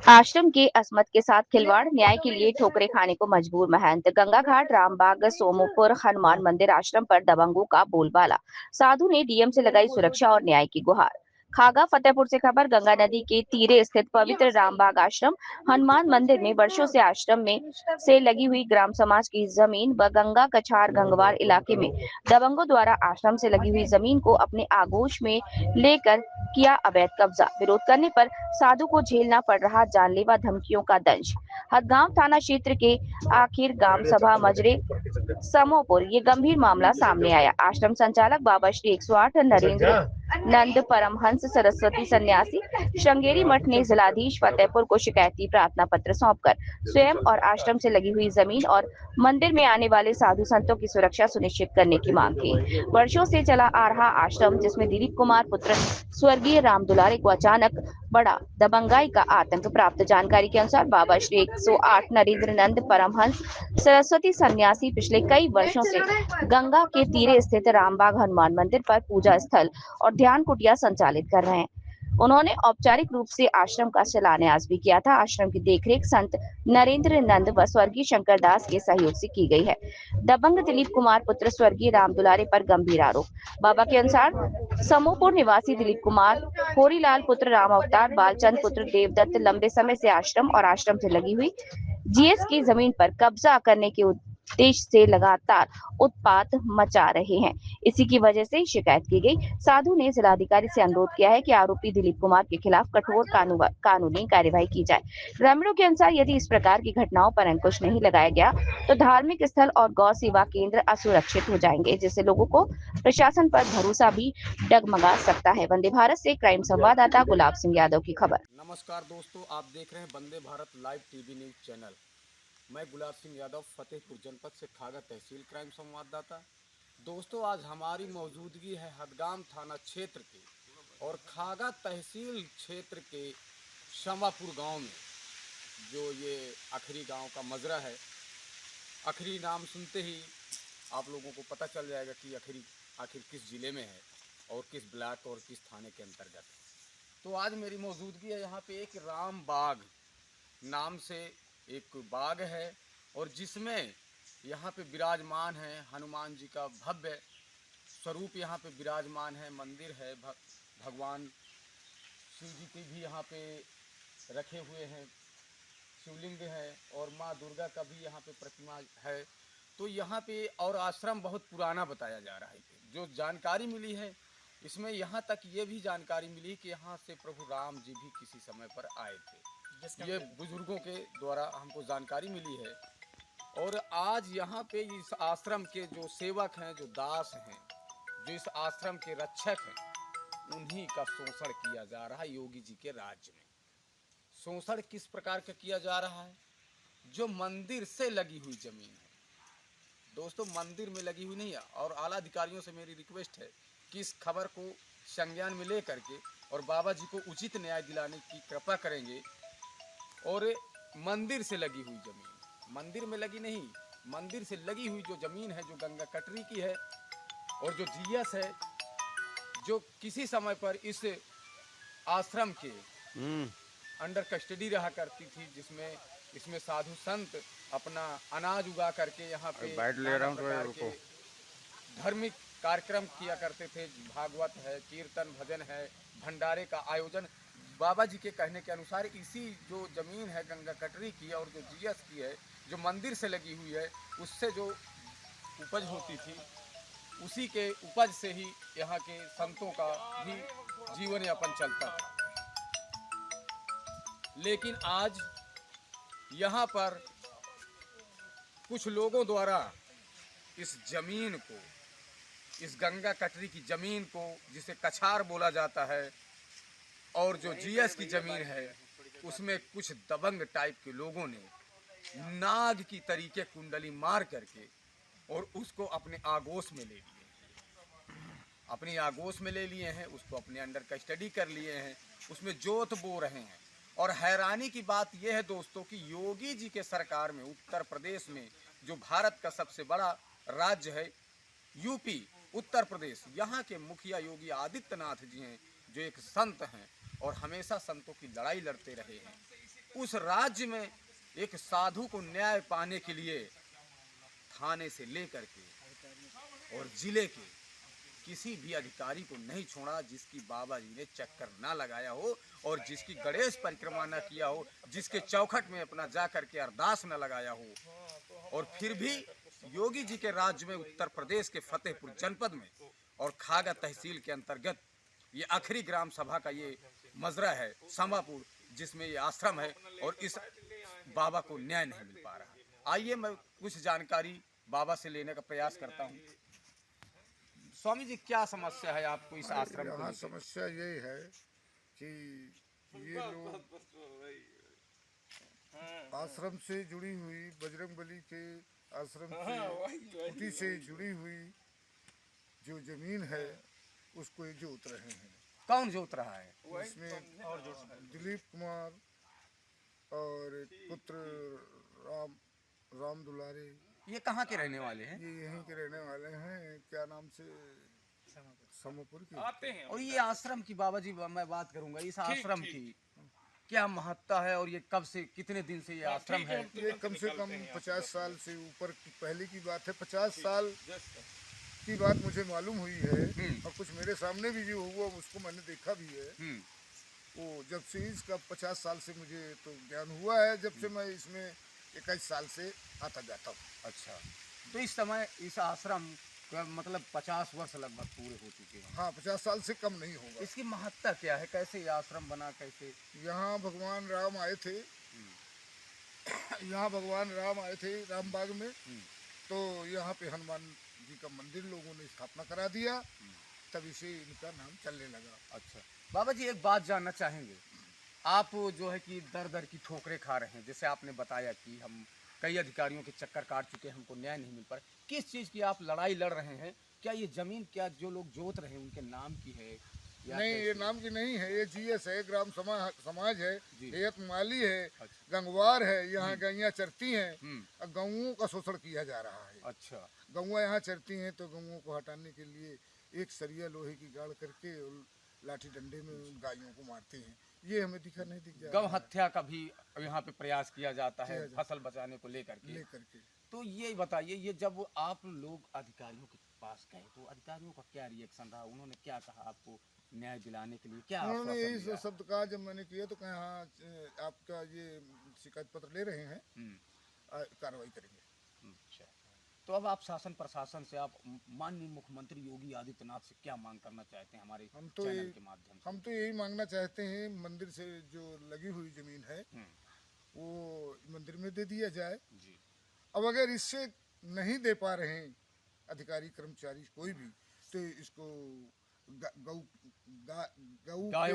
आश्रम के असमत के साथ खिलवाड़, न्याय के लिए ठोकरें खाने को मजबूर महंत। गंगा घाट, रामबाग, सोमपुर हनुमान मंदिर आश्रम पर दबंगों का बोलबाला। साधु ने डीएम से लगाई सुरक्षा और न्याय की गुहार। खागा फतेहपुर से खबर, गंगा नदी के तीरे स्थित पवित्र रामबाग आश्रम हनुमान मंदिर में वर्षों से आश्रम में से लगी हुई ग्राम समाज की जमीन व गंगा कछार गंगवार इलाके में दबंगों द्वारा आश्रम से लगी हुई जमीन को अपने आगोश में लेकर किया अवैध कब्जा। विरोध करने पर साधु को झेलना पड़ रहा जानलेवा धमकियों का दंश। हदगांव थाना क्षेत्र के आखिर गांव सभा मजरे समोपुर ये गंभीर मामला सामने आया। आश्रम संचालक बाबा श्री 108 नरेंद्र नंद परमहंस सरस्वती सन्यासी श्रृंगेरी मठ ने जिलाधीश फतेहपुर को शिकायती प्रार्थना पत्र सौंपकर स्वयं और आश्रम से लगी हुई जमीन और मंदिर में आने वाले साधु संतों की सुरक्षा सुनिश्चित करने की मांग की। वर्षों से चला आ रहा आश्रम जिसमें दिलीप कुमार पुत्र स्वर्गीय राम दुलारे को अचानक बड़ा दबंगाई का आतंक। प्राप्त जानकारी के अनुसार बाबा श्री 108 नरेंद्र नंद परमहंस सरस्वती सन्यासी पिछले कई वर्षों से गंगा के तीरे स्थित रामबाग हनुमान मंदिर पर पूजा स्थल और ध्यान कुटिया संचालित कर रहे हैं। उन्होंने औपचारिक रूप से आश्रम का शिलान्यास भी किया था। आश्रम की देखरेख संत नरेंद्र नंद व स्वर्गीय शंकर दास के सहयोग से की गई है। दबंग दिलीप कुमार पुत्र स्वर्गीय राम दुलारे पर गंभीर आरोप। बाबा के अनुसार समूहपुर निवासी दिलीप कुमार होरीलाल पुत्र राम अवतार बालचंद पुत्र देवदत्त लंबे समय से आश्रम और आश्रम से लगी हुई जीएस की जमीन पर कब्जा करने के उद्देश्य से लगातार उत्पात मचा रहे हैं। इसी की वजह से शिकायत की गई। साधु ने जिलाधिकारी से अनुरोध किया है कि आरोपी दिलीप कुमार के खिलाफ कठोर कानूनी कार्यवाही की जाए। ग्रामीणों के अनुसार यदि इस प्रकार की घटनाओं पर अंकुश नहीं लगाया गया तो धार्मिक स्थल और गौ सेवा केंद्र असुरक्षित हो जाएंगे, जिससे लोगों को प्रशासन पर भरोसा भी डगमगा सकता है। वंदे भारत से क्राइम संवाददाता गुलाब सिंह यादव की खबर। नमस्कार दोस्तों, आप देख रहे हैं Vande Bharat live TV news channel. मैं गुलाब सिंह यादव फतेहपुर जनपद से खागा तहसील क्राइम संवाददाता। दोस्तों, आज हमारी मौजूदगी है हदगाम थाना क्षेत्र के और खागा तहसील क्षेत्र के शमापुर गांव में, जो ये आखिरी गांव का मजरा है। आखिरी नाम सुनते ही आप लोगों को पता चल जाएगा कि आखिर किस ज़िले में है और किस ब्लॉक और किस थाने के अंतर्गत है। तो आज मेरी मौजूदगी है यहाँ पे एक राम बाग नाम से एक बाग है और जिसमें यहाँ पे विराजमान है हनुमान जी का भव्य स्वरूप यहाँ पे विराजमान है। मंदिर है, भगवान शिव जी के भी यहाँ पे रखे हुए हैं, शिवलिंग है और माँ दुर्गा का भी यहाँ पे प्रतिमा है। तो यहाँ पे और आश्रम बहुत पुराना बताया जा रहा है। जो जानकारी मिली है इसमें यहाँ तक ये भी जानकारी मिली कि यहाँ से प्रभु राम जी भी किसी समय पर आए थे। ये बुजुर्गों के द्वारा हमको जानकारी मिली है। और आज यहाँ पे इस आश्रम के जो सेवक हैं, जो दास हैं, जो इस आश्रम के रक्षक हैं, उन्हीं का शोषण किया जा रहा है योगी जी के राज्य में। शोषण किस प्रकार का किया जा रहा है? जो मंदिर से लगी हुई जमीन है दोस्तों, मंदिर में लगी हुई नहीं है। और आला अधिकारियों से मेरी रिक्वेस्ट है कि इस खबर को संज्ञान में ले करके और बाबा जी को उचित न्याय दिलाने की कृपा करेंगे। और मंदिर से लगी हुई जमीन, मंदिर में लगी नहीं, मंदिर से लगी हुई जो जमीन है, जो गंगा कटरी की है और जो जीएस है, जो किसी समय पर इस आश्रम के अंडर कस्टडी रहा करती थी, जिसमें इसमें साधु संत अपना अनाज उगा करके यहाँ पे धार्मिक कार्यक्रम किया करते थे। भागवत है, कीर्तन भजन है, भंडारे का आयोजन। बाबा जी के कहने के अनुसार इसी जो जमीन है गंगा कटरी की और जो जीएस की है, जो मंदिर से लगी हुई है, उससे जो उपज होती थी, उसी के उपज से ही यहाँ के संतों का भी जीवन यापन चलता था। लेकिन आज यहाँ पर कुछ लोगों द्वारा इस जमीन को, इस गंगा कटरी की जमीन को, जिसे कछार बोला जाता है, और जो जीएस की जमीन है, उसमें कुछ दबंग टाइप के लोगों ने नाग की तरीके कुंडली मार करके और उसको अपने आगोश में ले लिए, अपनी आगोश में ले लिए हैं, उसको अपने अंडर कस्टडी कर लिए हैं, उसमें जोत बो रहे हैं। और हैरानी की बात यह है दोस्तों कि योगी जी के सरकार में उत्तर प्रदेश में, जो भारत का सबसे बड़ा राज्य है यूपी, उत्तर प्रदेश, यहाँ के मुखिया योगी आदित्यनाथ जी हैं, जो एक संत हैं और हमेशा संतों की लड़ाई लड़ते रहे हैं। उस राज्य में एक साधु को न्याय पाने के लिए थाने से लेकर के और जिले के किसी भी अधिकारी को नहीं छोड़ा जिसकी बाबा जी ने चक्कर ना लगाया हो और जिसकी गणेश परिक्रमा न किया हो, जिसके चौखट में अपना जा करके अरदास न लगाया हो। और फिर भी योगी जी के राज्य में उत्तर प्रदेश के फतेहपुर जनपद में और खागा तहसील के अंतर्गत ये आखिरी ग्राम सभा का ये मजरा है समापुर, जिसमें ये आश्रम है और इस बाबा को न्याय नहीं मिल पा रहा। आइए मैं कुछ जानकारी बाबा से लेने का प्रयास करता हूँ। स्वामी जी, क्या समस्या है आपको इस आश्रम को? यहाँ समस्या ये है कि ये लोग आश्रम से जुड़ी हुई, बजरंगबली के आश्रम से कुटी से जुड़ी हुई जो जमीन है उसको ये जोत रहे हैं। कौन जोत रहा है? इसमें दिलीप कुमार और एक पुत्र राम दुलारे, ये कहाँ के रहने वाले हैं? ये यहीं के रहने वाले हैं। क्या नाम से? समापुर के आते हैं। और ये आश्रम की बाबा जी मैं बात करूंगा, इस आश्रम की क्या महत्ता है और ये कब से कितने दिन से ये आश्रम है? ये कम से कम 50 साल से ऊपर की पहले की बात है। 50 साल की बात मुझे मालूम हुई है और कुछ मेरे सामने भी जो हुआ उसको मैंने देखा भी है। वो जब से इसका 50 साल से मुझे तो ज्ञान हुआ है, जब से मैं इसमें 21 साल से आता जाता हूँ। अच्छा, तो इस समय इस आश्रम का मतलब 50 वर्ष लगभग पूरे हो चुके हैं। हाँ, 50 साल से कम नहीं होगा। इसकी महत्ता क्या है? कैसे ये आश्रम बना? कैसे यहाँ भगवान राम आए थे, यहाँ भगवान राम आए थे रामबाग में, तो यहाँ पे हनुमान जी का मंदिर लोगों ने स्थापना करा दिया, तभी से इनका नाम चलने लगा। अच्छा बाबा जी, एक बात जानना चाहेंगे, आप जो है कि दर दर की ठोकरें खा रहे हैं, जैसे आपने बताया कि हम कई अधिकारियों के चक्कर काट चुके हैं, हमको न्याय नहीं मिल पा रहा। किस चीज़ की आप लड़ाई लड़ रहे हैं? क्या ये जमीन क्या जो लोग जोत रहे हैं उनके नाम की है या नहीं, ये नाम की नहीं है, ये जीएस है, ग्राम समाज है, हेयत माली है, गंगवार है। यहाँ गैया चरती हैं और गऊओं का शोषण किया जा रहा है। अच्छा, गऊँ यहाँ चरती हैं तो गऊओं को हटाने के लिए एक सरिया लोहे की गाड़ करके लाठी डंडे में उन गायों को मारते हैं। ये हमें दिखा नहीं दिख जाता। गौ हत्या का भी यहाँ पे प्रयास किया जाता है फसल बचाने को लेकर के। तो ये बताइए, ये जब आप लोग अधिकारियों के पास गए तो अधिकारियों का क्या रिएक्शन रहा? उन्होंने क्या कहा आपको न्याय दिलाने के लिए? क्या उन्होंने यही शब्द कहा जब मैंने किया तो कहा हाँ, आपका ये शिकायत पत्र ले रहे हैं, कार्रवाई करेंगे। अच्छा, तो अब आप शासन प्रशासन से, आप माननीय मुख्यमंत्री योगी आदित्यनाथ से क्या मांग करना चाहते हैं हमारे चैनल के माध्यम से? हम तो यही मांगना चाहते हैं, मंदिर से जो लगी हुई जमीन है वो मंदिर में दे दिया जाए जी। अब अगर इससे नहीं दे पा रहे हैं अधिकारी कर्मचारी कोई भी, तो इसको गायों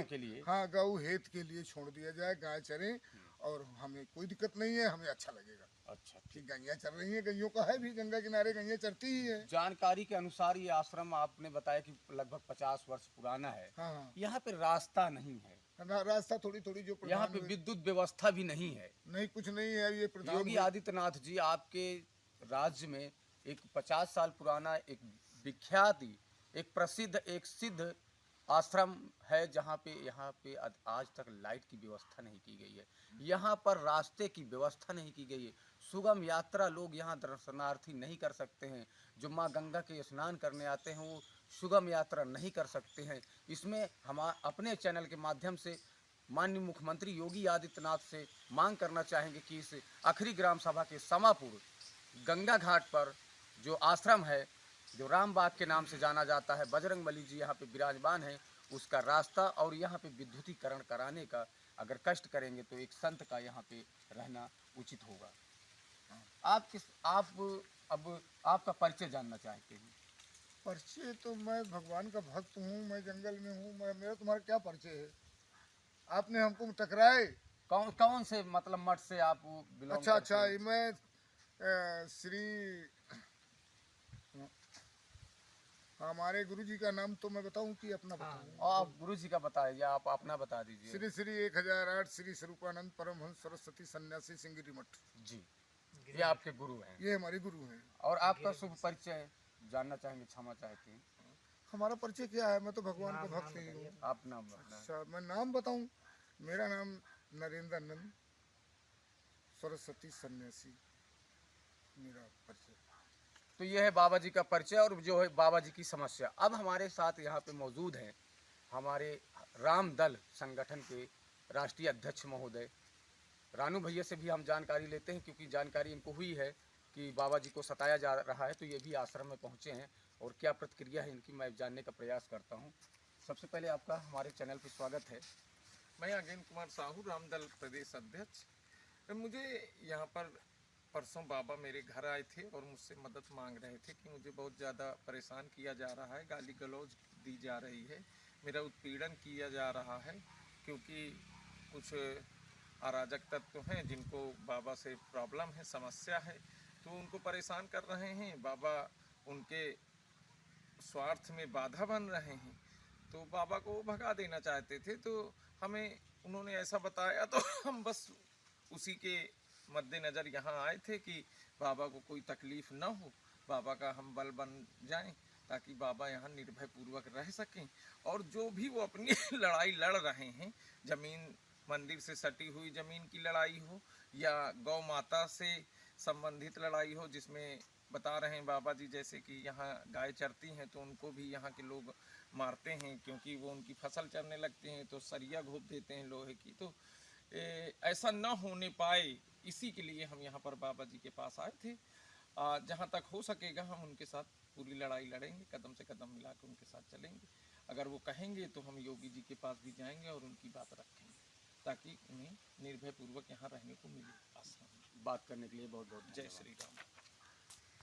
के लिए, हाँ, गौ हेत के लिए छोड़ दिया जाए। गाय चरें और हमें कोई दिक्कत नहीं है, हमें अच्छा लगेगा। अच्छा, ठीक, गैया चर रही है, गैयों का है भी, गंगा किनारे गैया चरती ही है। जानकारी के अनुसार ये आश्रम आपने बताया कि लगभग 50 वर्ष पुराना है। हाँ, यहाँ पे रास्ता नहीं है, रास्ता थोड़ी थोड़ी जो यहाँ पे विद्युत व्यवस्था भी नहीं है। नहीं, कुछ नहीं है। ये योगी आदित्यनाथ जी, आपके राज्य में एक 50 साल पुराना एक विख्यात, एक प्रसिद्ध, एक सिद्ध आश्रम है जहाँ पे आज तक लाइट की व्यवस्था नहीं की गई है, यहाँ पर रास्ते की व्यवस्था नहीं की गई है, सुगम यात्रा लोग यहाँ दर्शनार्थी नहीं कर सकते हैं, जो माँ गंगा के स्नान करने आते हैं वो सुगम यात्रा नहीं कर सकते हैं। इसमें हम अपने चैनल के माध्यम से माननीय मुख्यमंत्री योगी आदित्यनाथ से मांग करना चाहेंगे कि इस आखिरी ग्राम सभा के समापुर गंगा घाट पर जो आश्रम है, जो रामबाग के नाम से जाना जाता है, बजरंगबली जी यहाँ पे विराजमान है, उसका रास्ता और यहाँ पे विद्युतीकरण कराने का अगर कष्ट करेंगे तो एक संत का यहाँ पे रहना उचित होगा। अब आपका परिचय जानना चाहते हैं? परिचय तो मैं भगवान का भक्त हूँ, मैं जंगल में हूँ, मेरा तुम्हारा क्या परिचय है? आपने हमको टकराए। कौन से मतलब मठ से आप बिलोंग करते हैं? अच्छा, मैं श्री हमारे गुरुजी का नाम तो मैं बताऊं कि अपना बताऊं? आप गुरुजी का बताइए, आप अपना बता दीजिए। श्री श्री 1008 श्री स्वरूपानंद परमहंस सरस्वती सन्यासी सिंगरी मठ जी, ये आपके गुरु हैं? ये हमारे गुरु हैं। और आपका शुभ परिचय? जानना चाहेंगे, क्षमा चाहते हैं। हमारा परिचय क्या है, मैं तो भगवान का भक्त ही हूँ। आप नाम अपना। अच्छा, मैं नाम बताऊं? मेरा नाम नरेंद्र नंद सरस्वती सन्यासी, मेरा परिचय। तो ये है बाबा जी का परिचय और जो है बाबा जी की समस्या। अब हमारे साथ यहाँ पे मौजूद हैं हमारे राम दल संगठन के राष्ट्रीय अध्यक्ष महोदय रानू भैया से भी हम जानकारी लेते हैं, क्योंकि जानकारी इनको हुई है कि बाबा जी को सताया जा रहा है, तो ये भी आश्रम में पहुँचे हैं और क्या प्रतिक्रिया है इनकी मैं जानने का प्रयास करता हूँ। सबसे पहले आपका हमारे चैनल पर स्वागत है। मैं अगेन कुमार साहू, रामदल प्रदेश अध्यक्ष। मुझे यहाँ पर परसों बाबा मेरे घर आए थे और मुझसे मदद मांग रहे थे कि मुझे बहुत ज़्यादा परेशान किया जा रहा है, गाली गलौज दी जा रही है, मेरा उत्पीड़न किया जा रहा है, क्योंकि कुछ अराजक तत्व हैं जिनको बाबा से प्रॉब्लम है, समस्या है, तो उनको परेशान कर रहे हैं। बाबा उनके स्वार्थ में बाधा बन रहे हैं, तो बाबा को भगा देना चाहते थे। तो हमें उन्होंने ऐसा बताया, तो हम बस उसी के मद्देनज़र यहाँ आए थे कि बाबा को कोई तकलीफ़ ना हो, बाबा का हम बल बन जाएं, ताकि बाबा यहाँ निर्भय पूर्वक रह सकें। और जो भी वो अपनी लड़ाई लड़ रहे हैं, ज़मीन मंदिर से सटी हुई ज़मीन की लड़ाई हो या गौ माता से संबंधित लड़ाई हो, जिसमें बता रहे हैं बाबा जी जैसे कि यहाँ गाय चरती हैं तो उनको भी यहाँ के लोग मारते हैं, क्योंकि वो उनकी फसल चरने लगते हैं तो सरिया घोंप देते हैं लोहे की। तो ऐसा न होने पाए, इसी के लिए हम यहाँ पर बाबा जी के पास आए थे। जहाँ तक हो सकेगा हम उनके साथ पूरी लड़ाई लड़ेंगे, कदम से कदम मिला के उनके साथ चलेंगे। अगर वो कहेंगे तो हम योगी जी के पास भी जाएंगे और उनकी बात रखेंगे, ताकि उन्हें निर्भय पूर्वक यहाँ रहने को मिले। आसान बात करने के लिए बहुत बहुत जय श्री राम।